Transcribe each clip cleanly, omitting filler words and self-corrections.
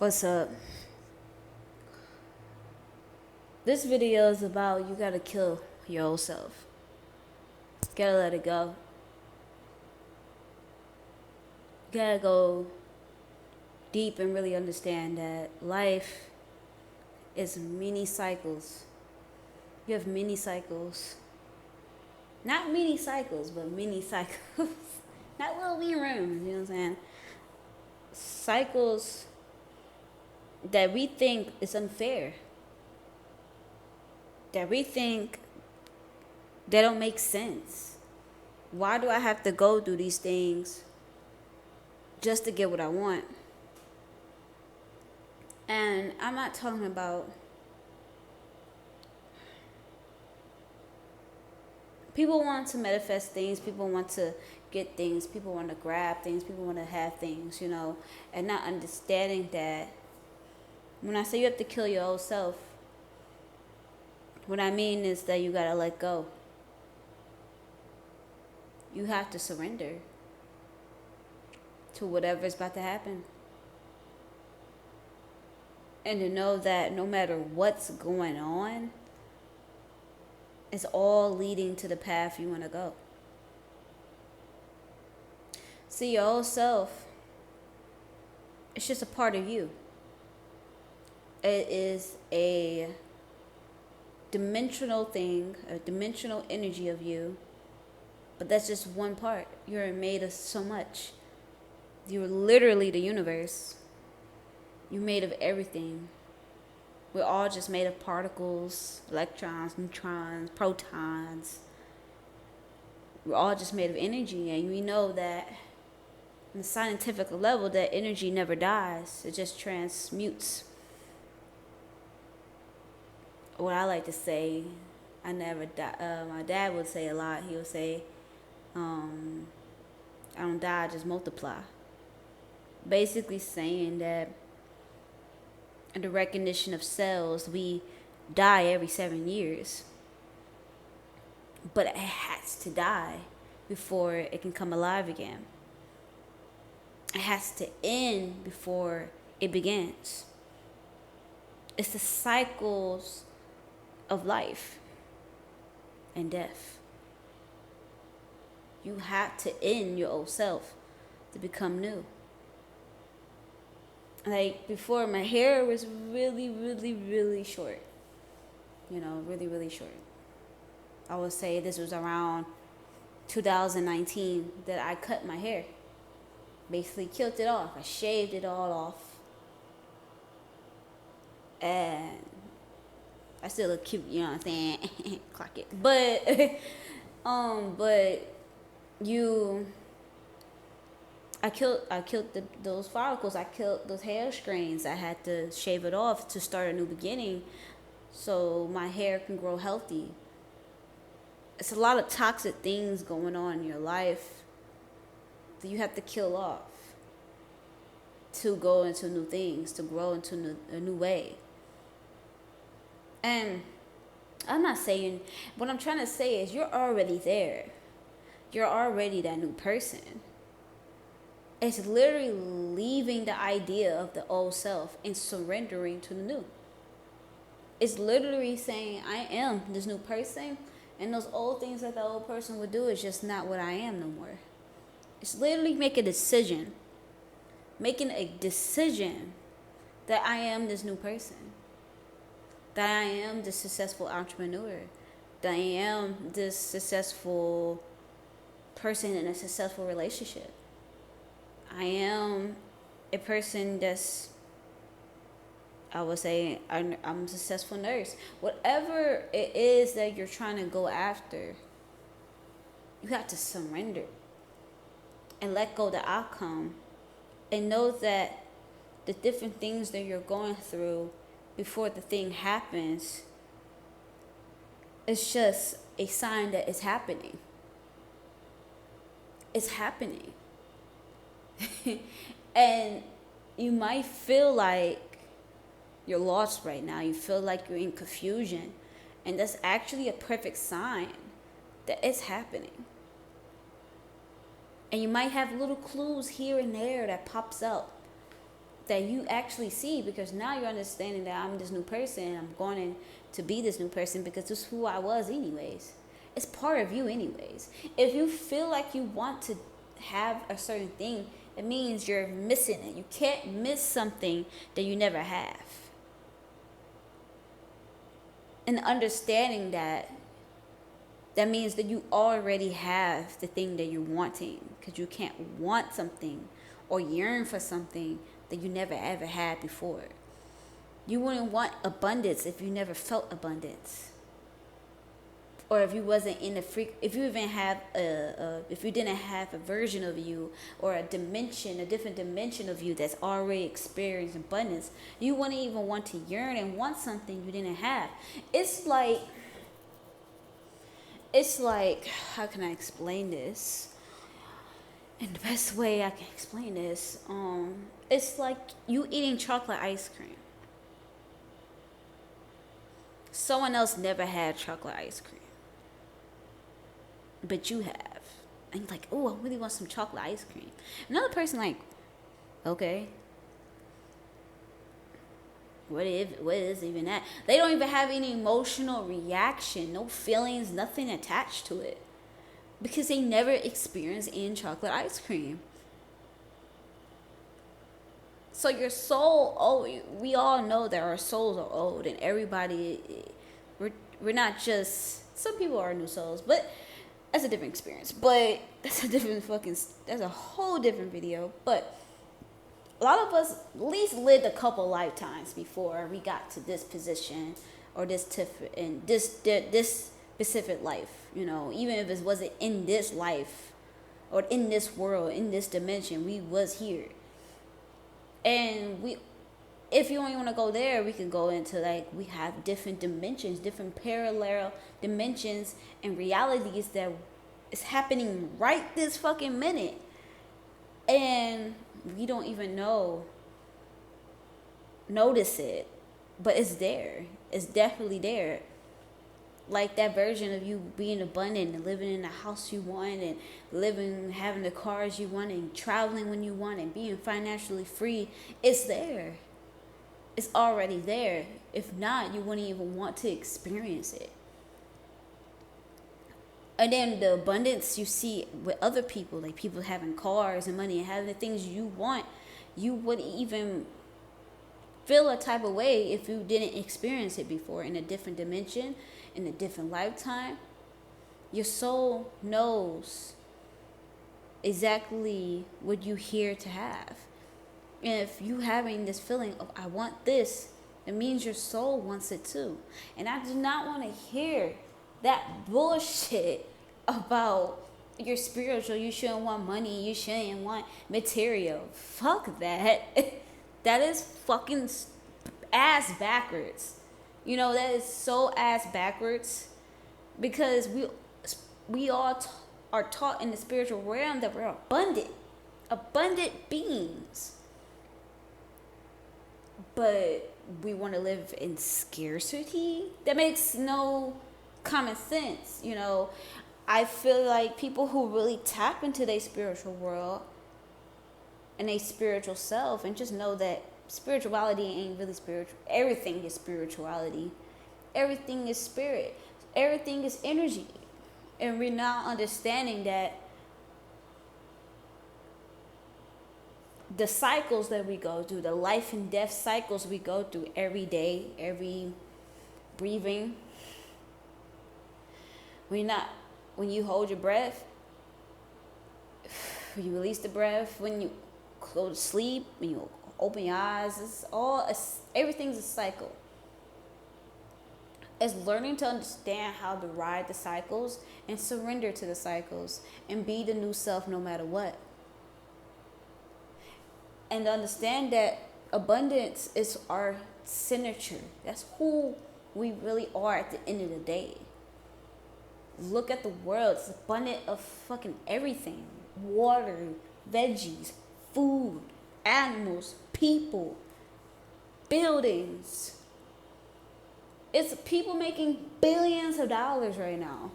What's up? This video is about you gotta kill your old self. Gotta let it go. Gotta go deep and really understand that life is mini cycles. You have mini cycles. Not mini cycles, but mini cycles. Not little wee rooms, you know what I'm saying? Cycles that we think is unfair. That we think they don't make sense. Why do I have to go through these things just to get what I want? And I'm not talking about people want to manifest things, people want to get things, people want to grab things, people want to have things, and not understanding that when I say you have to kill your old self, what I mean is that you gotta let go. You have to surrender to whatever's about to happen. And to know that no matter what's going on, it's all leading to the path you want to go. See, your old self, it's just a part of you. It is a dimensional thing, a dimensional energy of you, but that's just one part. You're made of so much. You're literally the universe. You're made of everything. We're all just made of particles, electrons, neutrons, protons. We're all just made of energy, and we know that on the scientific level that energy never dies. It just transmutes. What I like to say, I never die. My dad would say a lot. He would say, I don't die, I just multiply. Basically saying that in the recognition of cells, we die every 7 years. But it has to die before it can come alive again. It has to end before it begins. It's the cycles of life and death. You have to end your old self to become new. Like before, my hair was really, really, really short. Really, really short. I would say this was around 2019 that I cut my hair. Basically killed it off. I shaved it all off. And I still look cute, you know what I'm saying? Clock it. But I killed those follicles. I killed those hair strands. I had to shave it off to start a new beginning so my hair can grow healthy. It's a lot of toxic things going on in your life that you have to kill off to go into new things, to grow into a new way. And I'm not saying, what I'm trying to say is you're already there. You're already that new person. It's literally leaving the idea of the old self and surrendering to the new. It's literally saying, I am this new person, and those old things that the old person would do is just not what I am no more. It's literally making a decision that I am this new person, that I am this successful entrepreneur, that I am this successful person in a successful relationship. I am a person that's, I would say, I'm a successful nurse. Whatever it is that you're trying to go after, you have to surrender and let go of the outcome and know that the different things that you're going through before the thing happens, it's just a sign that it's happening. It's happening. And you might feel like you're lost right now. You feel like you're in confusion. And that's actually a perfect sign that it's happening. And you might have little clues here and there that pops up that you actually see, because now you're understanding that I'm this new person and I'm going to be this new person because this is who I was anyways. It's part of you anyways. If you feel like you want to have a certain thing, it means you're missing it. You can't miss something that you never have. And understanding that, that means that you already have the thing that you're wanting, because you can't want something or yearn for something that you never ever had before. You wouldn't want abundance if you never felt abundance, or if you wasn't in the if you even have if you didn't have a version of you or a different dimension of you that's already experienced abundance, you wouldn't even want to yearn and want something you didn't have. It's like, how can I explain this? And the best way I can explain this, it's like you eating chocolate ice cream. Someone else never had chocolate ice cream, but you have. And you're like, oh, I really want some chocolate ice cream. Another person like, okay, what is even that? They don't even have any emotional reaction, no feelings, nothing attached to it, because they never experienced eating chocolate ice cream. So your soul, we all know that our souls are old, and everybody, we're not just, some people are new souls, but that's a different experience. But that's a whole different video. But a lot of us at least lived a couple lifetimes before we got to this position or this specific life. You know, even if it wasn't in this life or in this world, in this dimension, we was here. And if you don't want to go there, we can go into like, we have different dimensions, different parallel dimensions and realities that is happening right this fucking minute. And we don't even notice it, but it's there. It's definitely there. Like that version of you being abundant and living in the house you want and having the cars you want and traveling when you want and being financially free. It's there. It's already there. If not, you wouldn't even want to experience it. And then the abundance you see with other people, like people having cars and money and having the things you want, you wouldn't even feel a type of way if you didn't experience it before in a different dimension, in a different lifetime. Your soul knows exactly what you're here to have. And if you having this feeling of, I want this, it means your soul wants it too. And I do not want to hear that bullshit about you're spiritual, you shouldn't want money, you shouldn't want material. Fuck that. That is fucking ass backwards. You know, that is so ass backwards, because we all are taught in the spiritual realm that we're abundant beings. But we want to live in scarcity? That makes no common sense. You know, I feel like people who really tap into their spiritual world and their spiritual self and just know that spirituality ain't really spiritual. Everything is spirituality. Everything is spirit. Everything is energy. And we're now understanding that the cycles that we go through, the life and death cycles we go through every day, every breathing. When you hold your breath, when you release the breath, when you go to sleep, when you open your eyes, everything's a cycle. It's learning to understand how to ride the cycles and surrender to the cycles and be the new self no matter what. And understand that abundance is our signature. That's who we really are at the end of the day. Look at the world. It's abundant of fucking everything. Water, veggies, food, animals, people, buildings. It's people making billions of dollars right now.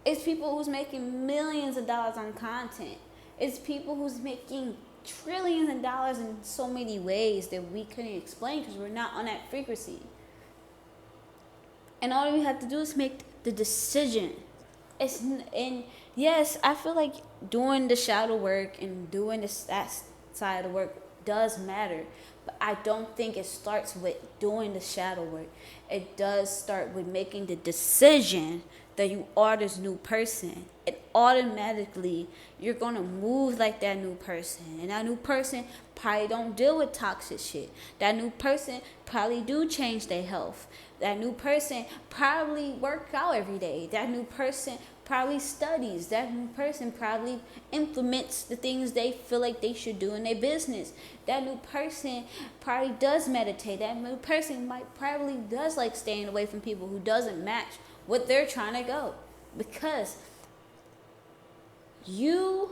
It's people who's making millions of dollars on content. It's people who's making trillions of dollars in so many ways that we couldn't explain because we're not on that frequency. And all you have to do is make the decision. And yes, I feel like doing the shadow work and doing that side of the work does matter. But I don't think it starts with doing the shadow work. It does start with making the decision that you are this new person. And automatically, you're going to move like that new person. And that new person probably don't deal with toxic shit. That new person probably do change their health. That new person probably work out every day. That new person probably studies. That new person probably implements the things they feel like they should do in their business. That new person probably does meditate. That new person probably does like staying away from people who doesn't match what they're trying to go. Because you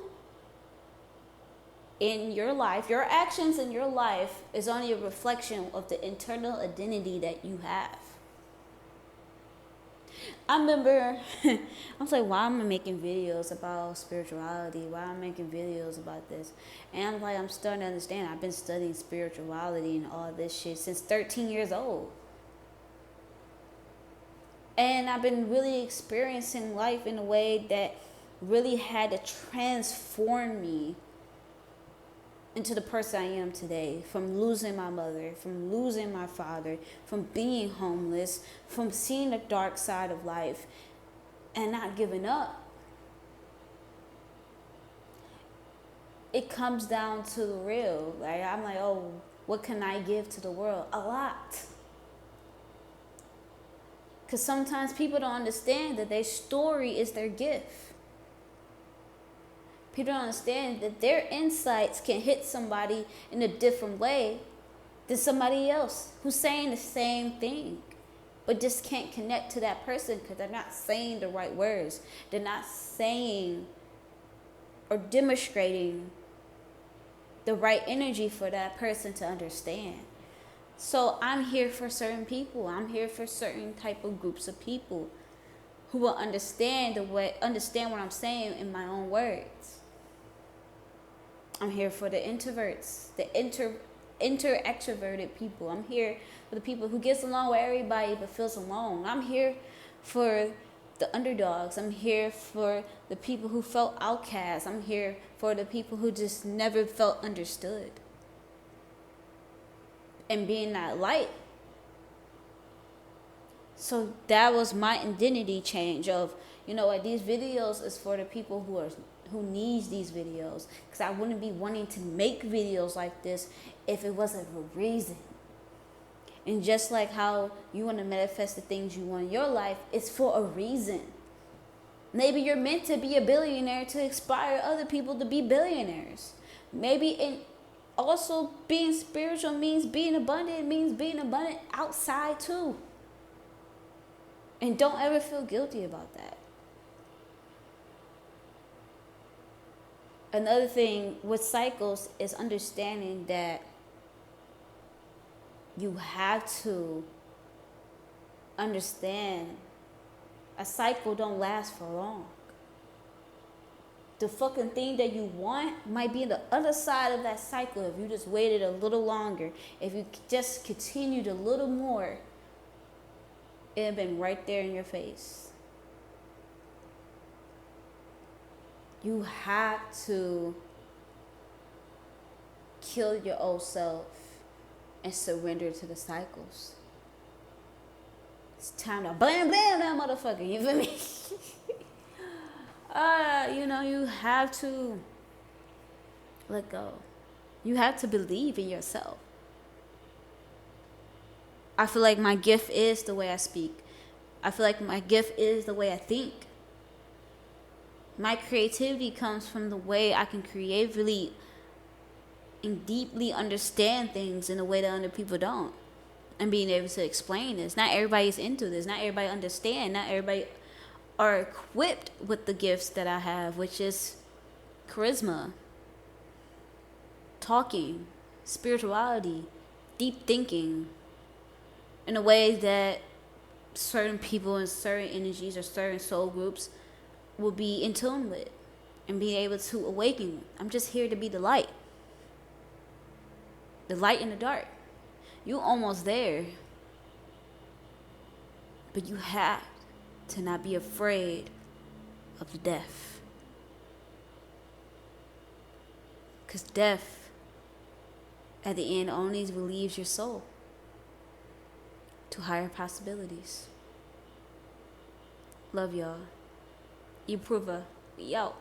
in your life, your actions in your life is only a reflection of the internal identity that you have. I remember, I was like, why am I making videos about spirituality? Why am I making videos about this? And I'm like, I'm starting to understand. I've been studying spirituality and all this shit since 13 years old. And I've been really experiencing life in a way that really had to transform me into the person I am today, from losing my mother, from losing my father, from being homeless, from seeing the dark side of life and not giving up. It comes down to the real. Like, I'm like, oh, what can I give to the world? A lot. Because sometimes people don't understand that their story is their gift. People don't understand that their insights can hit somebody in a different way than somebody else who's saying the same thing, but just can't connect to that person because they're not saying the right words. They're not saying or demonstrating the right energy for that person to understand. So I'm here for certain people. I'm here for certain type of groups of people who will understand what I'm saying in my own words. I'm here for the introverts, the inter-extroverted people. I'm here for the people who gets along with everybody but feels alone. I'm here for the underdogs. I'm here for the people who felt outcast. I'm here for the people who just never felt understood. And being that light. So that was my identity change of, you know what, these videos is for the people who needs these videos, because I wouldn't be wanting to make videos like this if it wasn't a reason. And just like how you want to manifest the things you want in your life, it's for a reason. Maybe you're meant to be a billionaire to inspire other people to be billionaires. Maybe also being spiritual means being abundant outside too. And don't ever feel guilty about that. Another thing with cycles is understanding that you have to understand a cycle don't last for long. The fucking thing that you want might be on the other side of that cycle if you just waited a little longer. If you just continued a little more, it'd have been right there in your face. You have to kill your old self and surrender to the cycles. It's time to blam blam that motherfucker, you feel me? You have to let go. You have to believe in yourself. I feel like my gift is the way I speak. I feel like my gift is the way I think. My creativity comes from the way I can creatively and deeply understand things in a way that other people don't. And being able to explain this. Not everybody's into this. Not everybody understands. Not everybody are equipped with the gifts that I have, which is charisma, talking, spirituality, deep thinking, in a way that certain people and certain energies or certain soul groups will be in tune with and be able to awaken. I'm just here to be the light. The light in the dark. You almost there. But you have to not be afraid of the death. Because death, at the end, only relieves your soul to higher possibilities. Love y'all. Improva. We out.